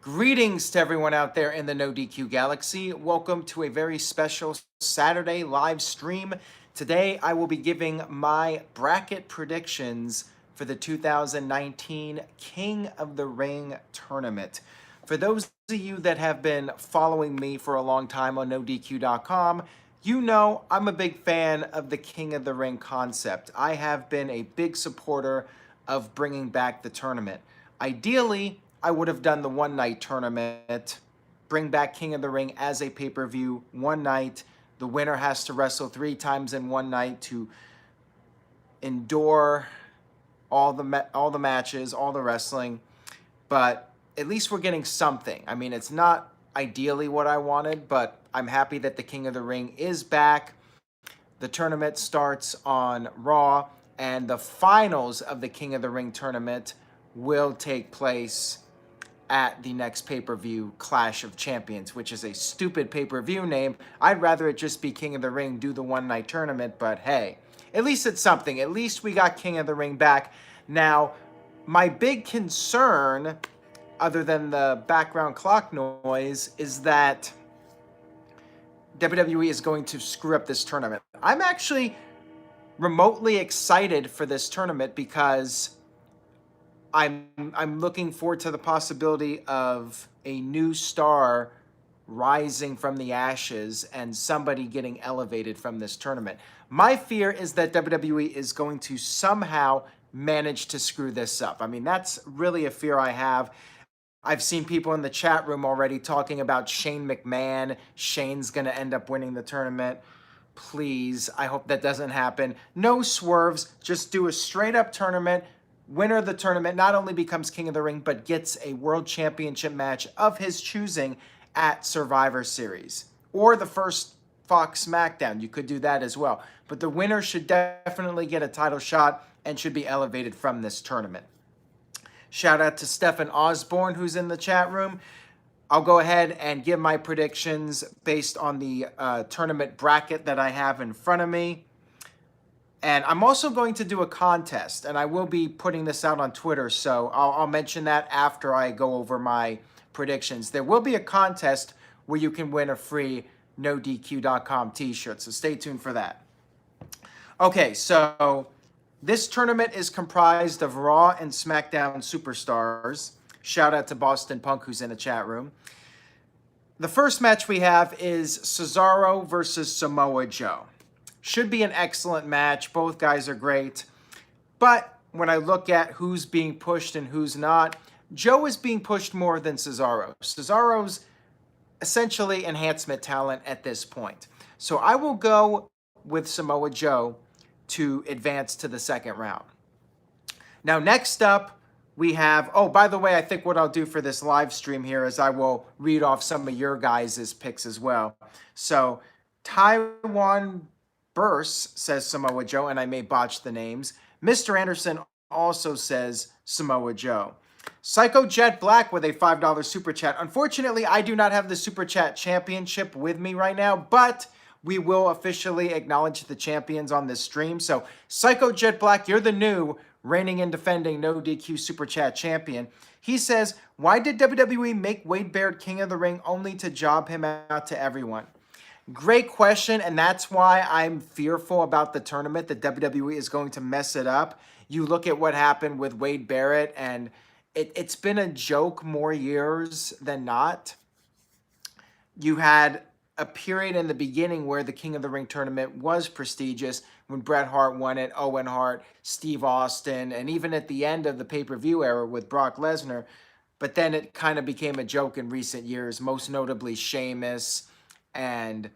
Greetings to everyone out there in the No DQ Galaxy. Welcome to a very special Saturday live stream. Today I will be giving my bracket predictions for the 2019 King of the Ring tournament. For those of you that have been following me for a long time on NoDQ.com, you know I'm a big fan of the King of the Ring concept. I have been a big supporter of bringing back the tournament. Ideally, I would have done the one-night tournament, bring back King of the Ring as a pay-per-view one night. The winner has to wrestle 3 times in one night to endure all the matches, all the wrestling. But at least we're getting something. I mean, it's not ideally what I wanted, but I'm happy that the King of the Ring is back. The tournament starts on Raw, and the finals of the King of the Ring tournament will take place at the next pay-per-view, Clash of Champions, which is a stupid pay-per-view name. I'd rather it just be King of the Ring, do the one-night tournament, but hey, at least it's something. At least we got King of the Ring back. Now, my big concern, other than the background clock noise, is that WWE is going to screw up this tournament. I'm actually remotely excited for this tournament because I'm looking forward to the possibility of a new star rising from the ashes and somebody getting elevated from this tournament. My fear is that WWE is going to somehow manage to screw this up. I mean, that's really a fear I have. I've seen people in the chat room already talking about Shane McMahon. Shane's going to end up winning the tournament. Please, I hope that doesn't happen. No swerves, just do a straight up tournament. Winner of the tournament not only becomes King of the Ring, but gets a World Championship match of his choosing at Survivor Series. Or the first Fox SmackDown. You could do that as well. But the winner should definitely get a title shot and should be elevated from this tournament. Shout out to Stephen Osborne, who's in the chat room. I'll go ahead and give my predictions based on the tournament bracket that I have in front of me. And I'm also going to do a contest, and I will be putting this out on Twitter, so I'll mention that after I go over my predictions. There will be a contest where you can win a free NoDQ.com t-shirt, so stay tuned for that. Okay, so this tournament is comprised of Raw and SmackDown superstars. Shout out to Boston Punk, who's in the chat room. The first match we have is Cesaro versus Samoa Joe. Should be an excellent match. Both guys are great. But when I look at who's being pushed and who's not, Joe is being pushed more than Cesaro. Cesaro's essentially enhancement talent at this point. So I will go with Samoa Joe to advance to the second round. Now, next up, we have, oh, by the way, I think what I'll do for this live stream here is I will read off some of your guys' picks as well. So, Taiwan Burse says Samoa Joe, and I may botch the names. Mr. Anderson also says Samoa Joe. Psycho Jet Black with a $5 super chat. Unfortunately, I do not have the super chat championship with me right now, but we will officially acknowledge the champions on this stream. So, Psycho Jet Black, you're the new reigning and defending No DQ super chat champion. He says, why did WWE make Wade Barrett King of the Ring only to job him out to everyone? Great question, and that's why I'm fearful about the tournament, that WWE is going to mess it up. You look at what happened with Wade Barrett, and it's been a joke more years than not. You had a period in the beginning where the King of the Ring tournament was prestigious, when Bret Hart won it, Owen Hart, Steve Austin, and even at the end of the pay-per-view era with Brock Lesnar. But then it kind of became a joke in recent years, most notably Sheamus and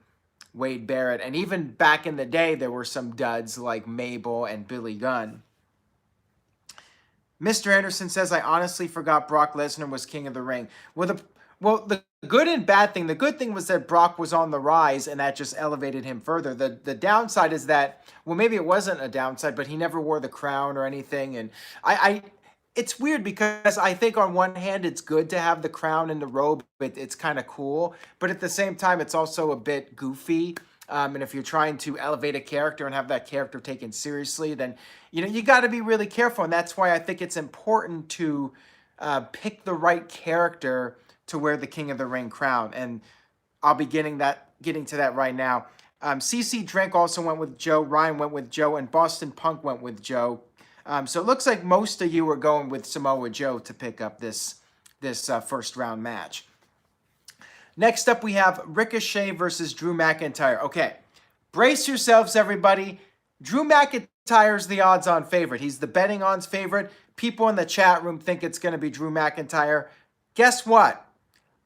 Wade Barrett. And even back in the day, there were some duds like Mabel and Billy Gunn. Mr. Anderson says, I honestly forgot Brock Lesnar was King of the Ring. Well, the good and bad thing, the good thing was that Brock was on the rise, and that just elevated him further. The downside is that, well, maybe it wasn't a downside, but he never wore the crown or anything. And it's weird because I think on one hand, it's good to have the crown and the robe. It's kind of cool. But at the same time, it's also a bit goofy. And if you're trying to elevate a character and have that character taken seriously, then, you got to be really careful. And that's why I think it's important to pick the right character to wear the King of the Ring crown. And I'll be getting to that right now. CC Drink also went with Joe. Ryan went with Joe. And Boston Punk went with Joe. So it looks like most of you are going with Samoa Joe to pick up this first round match. Next up, we have Ricochet versus Drew McIntyre. Okay, brace yourselves, everybody. Drew McIntyre's the odds-on favorite. He's the betting odds favorite. People in the chat room think it's going to be Drew McIntyre. Guess what?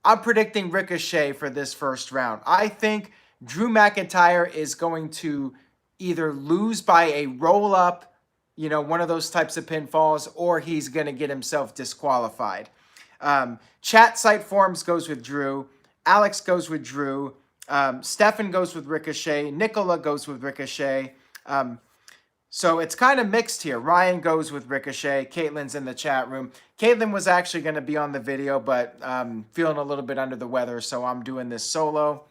I'm predicting Ricochet for this first round. I think Drew McIntyre is going to either lose by a roll-up, one of those types of pinfalls, or he's going to get himself disqualified. Chat site forums goes with Drew. Alex goes with Drew. Stefan goes with Ricochet. Nicola goes with Ricochet. So it's kind of mixed here. Ryan goes with Ricochet. Caitlin's in the chat room. Caitlin was actually going to be on the video, but feeling a little bit under the weather, so I'm doing this solo.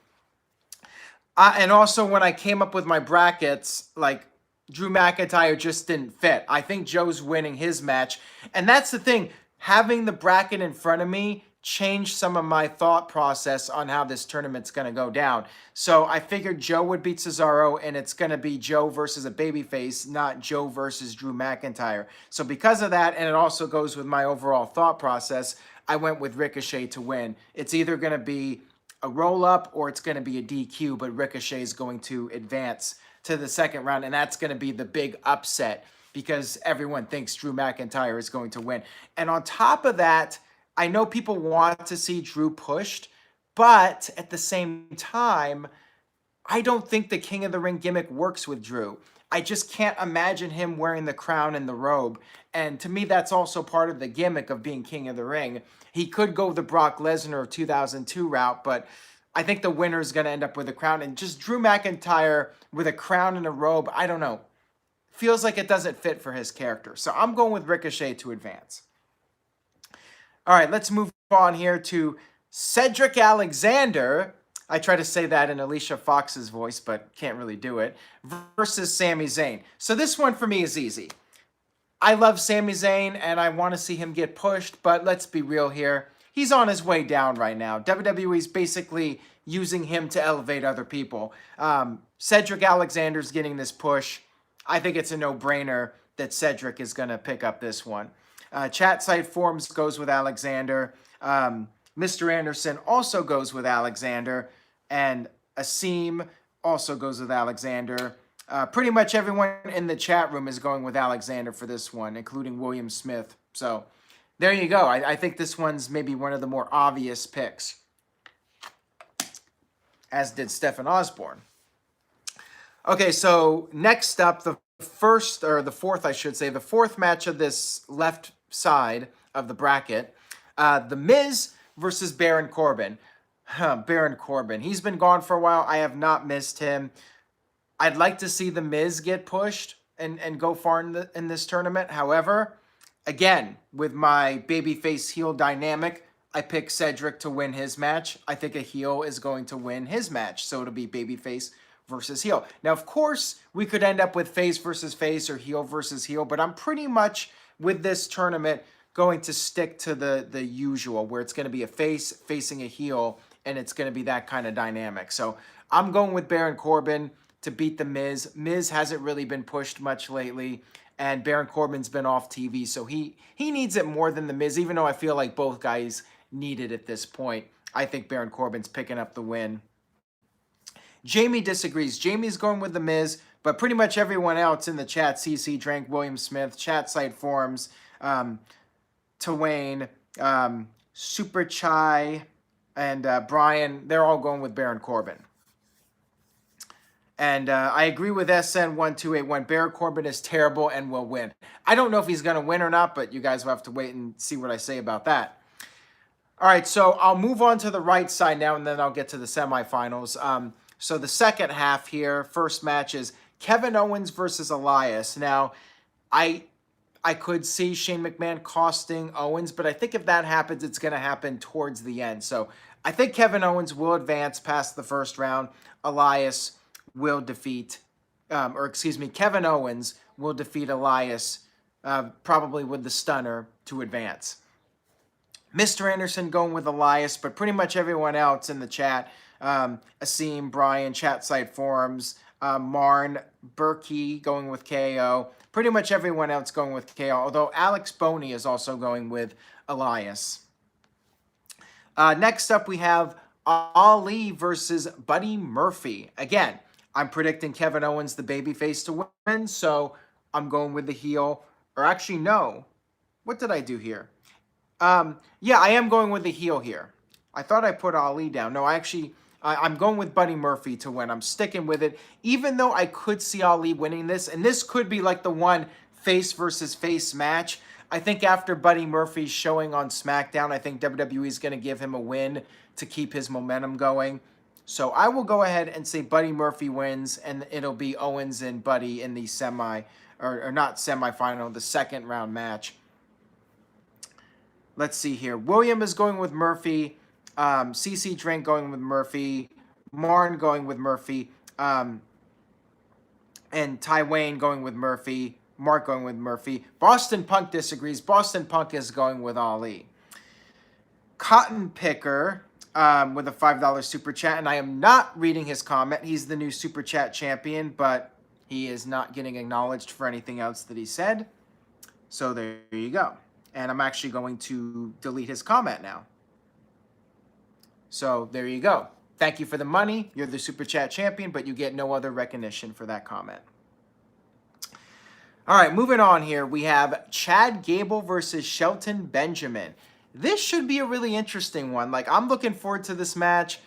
And also, when I came up with my brackets, Drew McIntyre just didn't fit. I think Joe's winning his match. And that's the thing. Having the bracket in front of me changed some of my thought process on how this tournament's going to go down. So I figured Joe would beat Cesaro, and it's going to be Joe versus a babyface, not Joe versus Drew McIntyre. So because of that, and it also goes with my overall thought process, I went with Ricochet to win. It's either going to be a roll-up or it's going to be a DQ, but Ricochet is going to advance to the second round, and that's going to be the big upset because everyone thinks Drew McIntyre is going to win. And on top of that, I know people want to see Drew pushed, but at the same time, I don't think the King of the Ring gimmick works with Drew. I just can't imagine him wearing the crown and the robe. And to me, that's also part of the gimmick of being King of the Ring. He could go the Brock Lesnar of 2002 route, but I think the winner is going to end up with a crown. And just Drew McIntyre with a crown and a robe, I don't know. Feels like it doesn't fit for his character. So I'm going with Ricochet to advance. All right, let's move on here to Cedric Alexander. I try to say that in Alicia Fox's voice, but can't really do it. Versus Sami Zayn. So this one for me is easy. I love Sami Zayn, and I want to see him get pushed, but let's be real here. He's on his way down right now. WWE's basically using him to elevate other people. Cedric Alexander's getting this push. I think it's a no-brainer that Cedric is going to pick up this one. Chat site forums goes with Alexander. Mr. Anderson also goes with Alexander. And Asim also goes with Alexander. Pretty much everyone in the chat room is going with Alexander for this one, including William Smith. So there you go. I think this one's maybe one of the more obvious picks, as did Stephen Osborne. Okay, so next up, the fourth match of this left side of the bracket, The Miz versus Baron Corbin. Baron Corbin. He's been gone for a while. I have not missed him. I'd like to see The Miz get pushed and go far in this tournament. However, again, with my babyface heel dynamic, I pick Cedric to win his match. I think a heel is going to win his match, so it'll be babyface versus heel. Now, of course, we could end up with face versus face or heel versus heel, but I'm pretty much, with this tournament, going to stick to the usual, where it's going to be a face facing a heel, and it's going to be that kind of dynamic. So I'm going with Baron Corbin to beat The Miz. Miz hasn't really been pushed much lately, and Baron Corbin's been off TV, so he needs it more than The Miz, even though I feel like both guys need it at this point. I think Baron Corbin's picking up the win. Jamie disagrees. Jamie's going with The Miz, but pretty much everyone else in the chat, CC, Drank, William Smith, chat site forums, Twain, Super Chai, and Brian, they're all going with Baron Corbin. And I agree with SN1281. Baron Corbin is terrible and will win. I don't know if he's going to win or not, but you guys will have to wait and see what I say about that. All right, so I'll move on to the right side now, and then I'll get to the semifinals. So the second half here, first match is Kevin Owens versus Elias. Now, I could see Shane McMahon costing Owens, but I think if that happens, it's going to happen towards the end. So I think Kevin Owens will advance past the first round. Elias will defeat, Kevin Owens will defeat Elias, probably with the stunner to advance. Mr. Anderson going with Elias, but pretty much everyone else in the chat, Asim, Brian, chat site forums, Marn, Berkey going with KO. Pretty much everyone else going with KO, although Alex Boney is also going with Elias. Next up, we have Ali versus Buddy Murphy. Again, I'm predicting Kevin Owens, the babyface, to win, so I'm going with the heel. Or actually, no. What did I do here? Yeah, I am going with the heel here. I thought I put Ali down. No, I'm going with Buddy Murphy to win. I'm sticking with it, even though I could see Ali winning this, and this could be like the one face versus face match. I think after Buddy Murphy's showing on SmackDown, I think WWE is going to give him a win to keep his momentum going. So I will go ahead and say Buddy Murphy wins, and it'll be Owens and Buddy in the not semifinal, the second round match. Let's see here. William is going with Murphy. CC Drink going with Murphy. Marn going with Murphy. And Ty Wayne going with Murphy. Mark going with Murphy. Boston Punk disagrees. Boston Punk is going with Ali. Cotton Picker with a $5 super chat. And I am not reading his comment. He's the new super chat champion, but he is not getting acknowledged for anything else that he said. So there you go. And I'm actually going to delete his comment now. So there you go. Thank you for the money. You're the super chat champion, but you get no other recognition for that comment. All right, moving on here. We have Chad Gable versus Shelton Benjamin. This should be a really interesting one. Like, I'm looking forward to this match.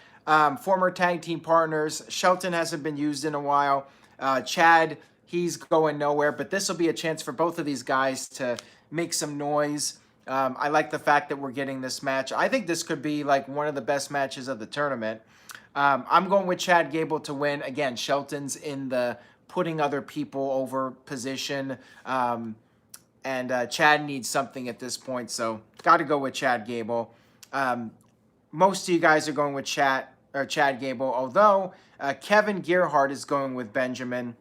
Former tag team partners. Shelton hasn't been used in a while. Chad, he's going nowhere, but this will be a chance for both of these guys to make some noise. I like the fact that we're getting this match. I think this could be like one of the best matches of the tournament. I'm going with Chad Gable to win. Again, Shelton's in the putting other people over position. And Chad needs something at this point, so got to go with Chad Gable. Most of you guys are going with Chad Gable, although Kevin Gearhart is going with Benjamin.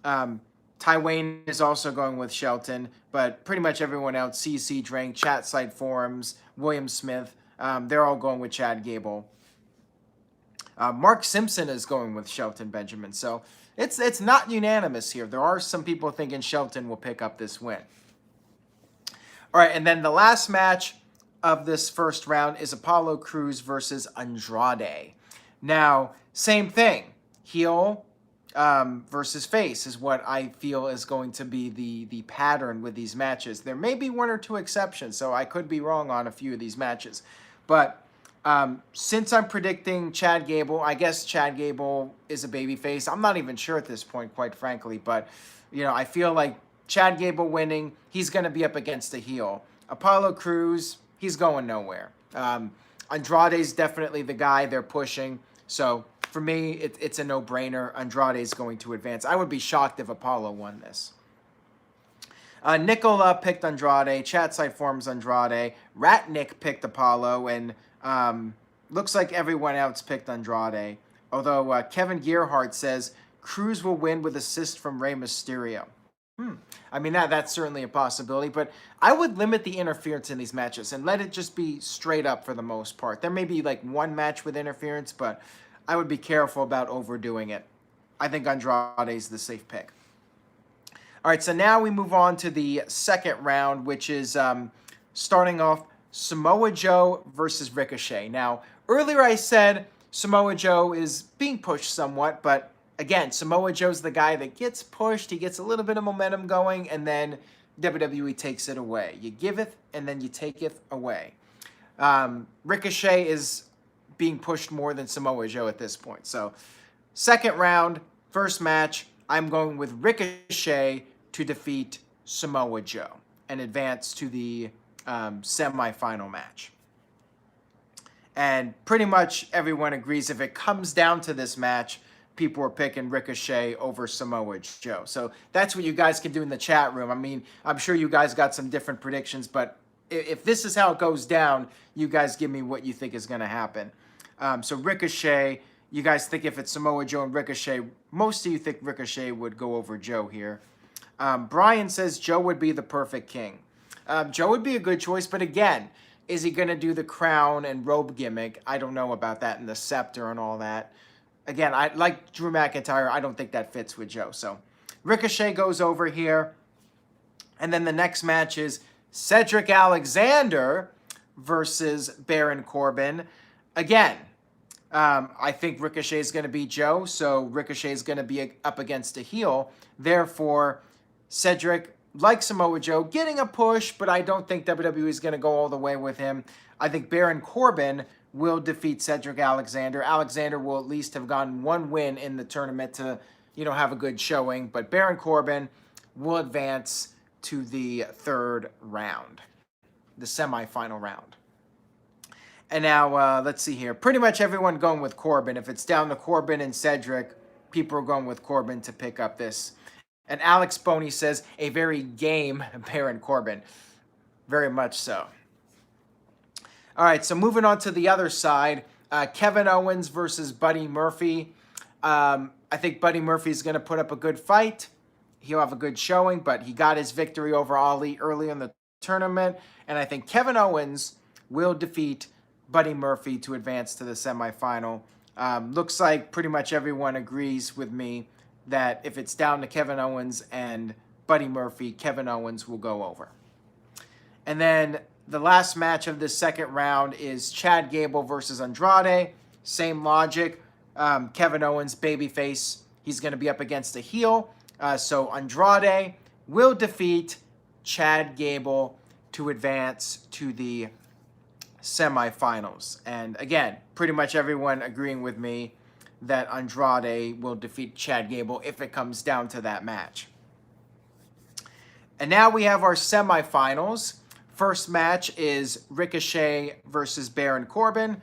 Ty Wayne is also going with Shelton, but pretty much everyone else, CC Drink, chat site forums, William Smith, they're all going with Chad Gable. Mark Simpson is going with Shelton Benjamin, so it's not unanimous here. There are some people thinking Shelton will pick up this win. All right, and then the last match of this first round is Apollo Crews versus Andrade. Now, same thing. Heel versus face is what I feel is going to be the pattern with these matches. There may be one or two exceptions, so I could be wrong on a few of these matches. But since I'm predicting Chad Gable, I guess Chad Gable is a babyface. I'm not even sure at this point, quite frankly. But, you know, I feel like Chad Gable winning, he's going to be up against a heel. Apollo Crews, he's going nowhere. Andrade's definitely the guy they're pushing. So for me, it's a no-brainer. Andrade's going to advance. I would be shocked if Apollo won this. Nicola picked Andrade. Chat site forums Andrade. Ratnick picked Apollo. And looks like everyone else picked Andrade. Although Kevin Gearhart says Cruz will win with assist from Rey Mysterio. I mean, that's certainly a possibility, but I would limit the interference in these matches and let it just be straight up for the most part. There may be like one match with interference, but I would be careful about overdoing it. I think Andrade's the safe pick. All right, so now we move on to the second round, which is starting off Samoa Joe versus Ricochet. Now, earlier I said Samoa Joe is being pushed somewhat, but again, Samoa Joe's the guy that gets pushed. He gets a little bit of momentum going, and then WWE takes it away. You giveth, and then you taketh away. Ricochet is being pushed more than Samoa Joe at this point. So, second round, first match, I'm going with Ricochet to defeat Samoa Joe and advance to the semifinal match. And pretty much everyone agrees if it comes down to this match, people are picking Ricochet over Samoa Joe. So that's what you guys can do in the chat room. I mean, I'm sure you guys got some different predictions, but if this is how it goes down, you guys give me what you think is going to happen. So Ricochet, you guys think if it's Samoa Joe and Ricochet, most of you think Ricochet would go over Joe here. Brian says Joe would be the perfect king. Joe would be a good choice, but again, Is he going to do the crown and robe gimmick? I don't know about that, and the scepter and all that. Again, I like Drew McIntyre. I don't think that fits with Joe. So Ricochet goes over here. And then the next match is Cedric Alexander versus Baron Corbin. Again, I think Ricochet is going to beat Joe, so Ricochet is going to be up against a heel. Therefore, Cedric, like Samoa Joe, getting a push, but I don't think WWE is going to go all the way with him. I think Baron Corbin will defeat Cedric Alexander. Alexander will at least have gotten one win in the tournament to, have a good showing. But Baron Corbin will advance to the third round, the semifinal round. And now, let's see here. Pretty much everyone going with Corbin. If it's down to Corbin and Cedric, people are going with Corbin to pick up this. And Alex Boney says, a very game Baron Corbin. Very much so. All right, so moving on to the other side. Kevin Owens versus Buddy Murphy. I think Buddy Murphy is going to put up a good fight. He'll have a good showing, but he got his victory over Ali early in the tournament. And I think Kevin Owens will defeat Buddy Murphy to advance to the semifinal. Looks like pretty much everyone agrees with me that if it's down to Kevin Owens and Buddy Murphy, Kevin Owens will go over. And then the last match of this second round is Chad Gable versus Andrade. Same logic. Kevin Owens, babyface. He's going to be up against a heel. So Andrade will defeat Chad Gable to advance to the semifinals. And again, pretty much everyone agreeing with me that Andrade will defeat Chad Gable if it comes down to that match. And now we have our semifinals. First match is Ricochet versus Baron Corbin.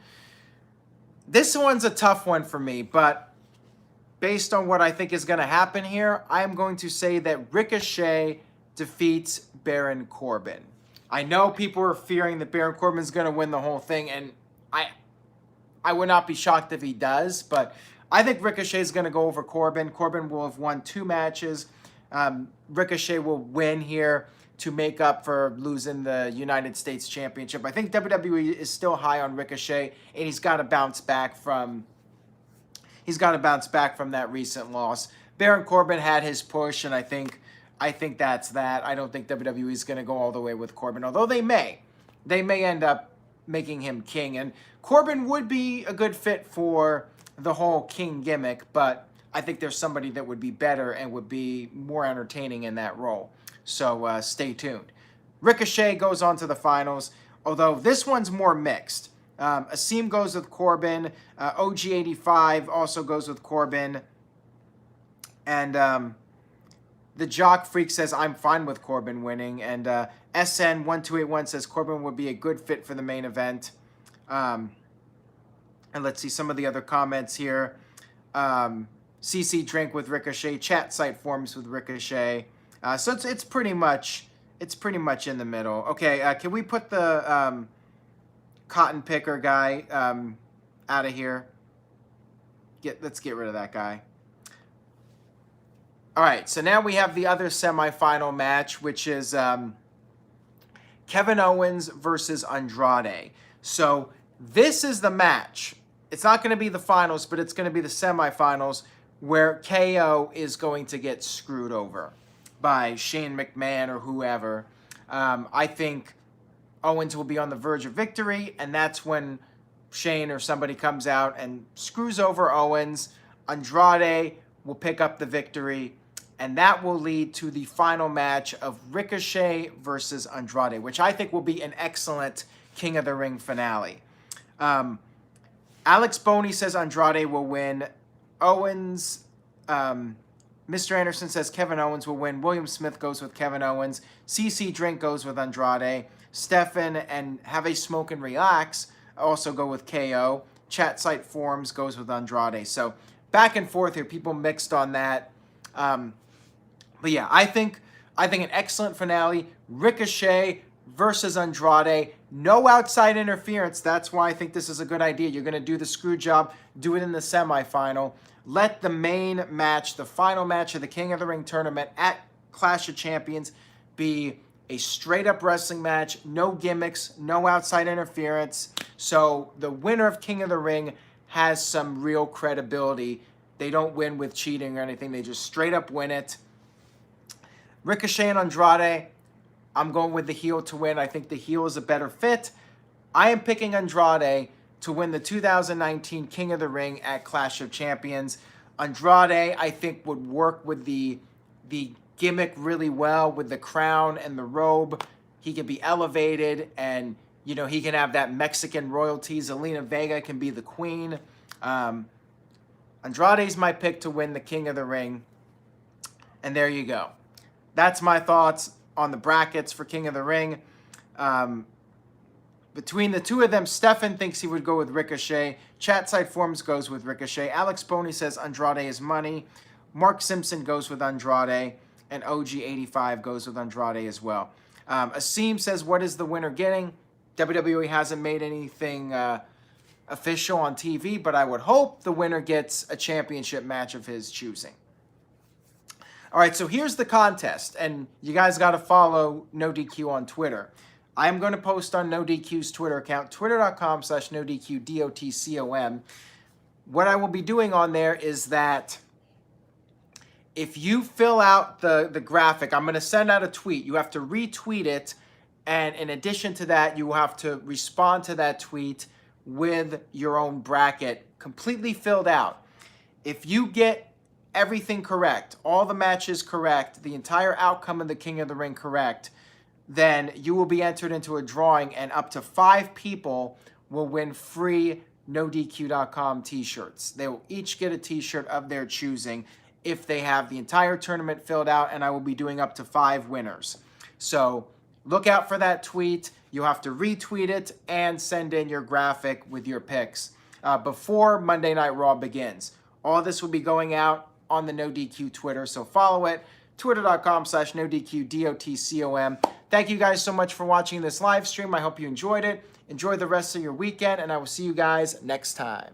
This one's a tough one for me, but based on what I think is going to happen here, I am going to say that Ricochet defeats Baron Corbin. I know people are fearing that Baron Corbin is going to win the whole thing, and I would not be shocked if he does, but I think Ricochet is going to go over Corbin. Corbin will have won 2 matches. Ricochet will win here to make up for losing the United States Championship. I think WWE is still high on Ricochet, and he's got to bounce back from that recent loss. Baron Corbin had his push, and I think that's that. I don't think WWE is going to go all the way with Corbin, although they may end up making him king. And Corbin would be a good fit for the whole king gimmick, but I think there's somebody that would be better and would be more entertaining in that role. So stay tuned. Ricochet goes on to the finals, although this one's more mixed. Asim goes with Corbin. OG85 also goes with Corbin. And the Jock Freak says, I'm fine with Corbin winning. And SN1281 says Corbin would be a good fit for the main event. And let's see some of the other comments here. CC Drink with Ricochet. Chat site forms with Ricochet. So it's pretty much in the middle. Okay, can we put the cotton picker guy out of here? Let's get rid of that guy. All right, so now we have the other semifinal match, which is Kevin Owens versus Andrade. So this is the match. It's not going to be the finals, but it's going to be the semifinals where KO is going to get screwed over by Shane McMahon or whoever. I think Owens will be on the verge of victory, and that's when Shane or somebody comes out and screws over Owens. Andrade will pick up the victory, and that will lead to the final match of Ricochet versus Andrade, which I think will be an excellent King of the Ring finale. Alex Boney says Andrade will win. Owens... Mr. Anderson says Kevin Owens will win. William Smith goes with Kevin Owens. CC Drink goes with Andrade. Stefan and Have a Smoke and Relax also go with KO. Chat site forums goes with Andrade. So back and forth here. People mixed on that. But yeah, I think an excellent finale. Ricochet versus Andrade. No outside interference. That's why I think this is a good idea. You're going to do the screw job. Do it in the semifinal. Let the main match, the final match of the King of the Ring tournament at Clash of Champions, be a straight-up wrestling match, no gimmicks, no outside interference. So the winner of King of the Ring has some real credibility. They don't win with cheating or anything. They just straight up win it. Ricochet and Andrade, I'm going with the heel to win. I think the heel is a better fit. I am picking Andrade to win the 2019 King of the Ring at Clash of Champions. Andrade, I think, would work with the gimmick really well with the crown and the robe. He can be elevated, and you know, he can have that Mexican royalty. Zelina Vega can be the queen. Andrade's my pick to win the King of the Ring. And there you go. That's my thoughts on the brackets for King of the Ring. Between the two of them, Stefan thinks he would go with Ricochet. Chatside Forms goes with Ricochet. Alex Boney says Andrade is money. Mark Simpson goes with Andrade. And OG85 goes with Andrade as well. Asim says, what is the winner getting? WWE hasn't made anything official on TV, but I would hope the winner gets a championship match of his choosing. All right, so here's the contest, and you guys got to follow NoDQ on Twitter. I am going to post on NoDQ's Twitter account, twitter.com/NoDQ, DOTCOM. What I will be doing on there is that if you fill out the graphic, I'm going to send out a tweet. You have to retweet it, and in addition to that, you have to respond to that tweet with your own bracket completely filled out. If you get everything correct, all the matches correct, the entire outcome of the King of the Ring correct, then you will be entered into a drawing, and up to 5 people will win free NoDQ.com t-shirts. They will each get a t-shirt of their choosing if they have the entire tournament filled out, and I will be doing up to 5 winners. So look out for that tweet. You have to retweet it and send in your graphic with your picks before Monday Night Raw begins. All this will be going out on the NoDQ Twitter, so follow it, twitter.com/NoDQ, DOTCOM. Thank you guys so much for watching this live stream. I hope you enjoyed it. Enjoy the rest of your weekend, and I will see you guys next time.